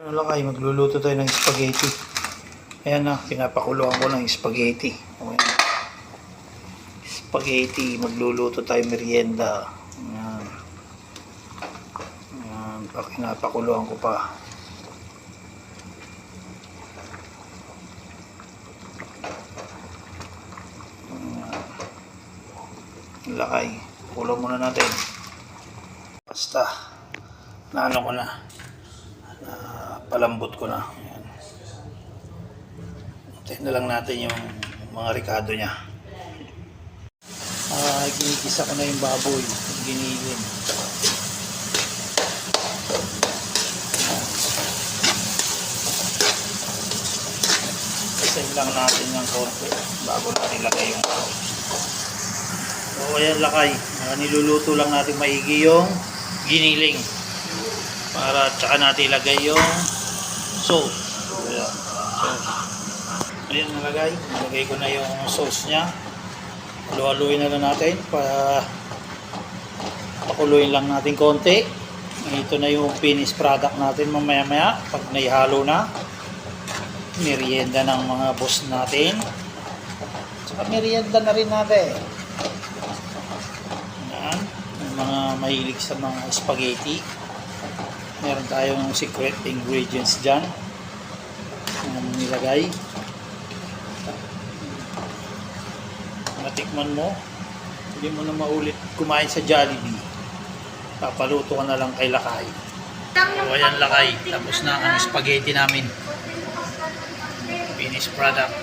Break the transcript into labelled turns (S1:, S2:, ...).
S1: Ano lang ay magluluto tayo ng spaghetti. Ayan na, pinapakuluan ko ng spaghetti. Okay. Spaghetti, magluluto tayo merienda. Ayan. Ayan, pinapakuluan ko pa. Ayan. Lakay. Kulo muna natin. Basta. Naano ko na. Palambot ko na. Ayan. Tayo na lang natin yung mga ricado niya. Ginikisa ko na yung baboy. Ginilin. Isayin lang natin yung konti bago natin lagay yung so ayan lakay. Niluluto lang natin maigi yung giniling. Para tsaka natin ilagay yung sauce. Ayan. Ayan nalagay. Nalagay ko na yung sauce nya. Halu-haluin na lang natin para pakuluin lang natin konti. Ito na yung finished product natin mamaya-maya pag naihalo na. Merienda ng mga boss natin. Tsaka merienda na rin natin. Ayan. Yung mga mahilig sa mga spaghetti. Meron tayong secret ingredients dyan. Ang nilagay. Matikman mo. Hindi mo na maulit kumain sa Jollibee. Papaluto ka na lang kay Lakay. So ayan Lakay. Tapos na ang spaghetti namin. Finished product.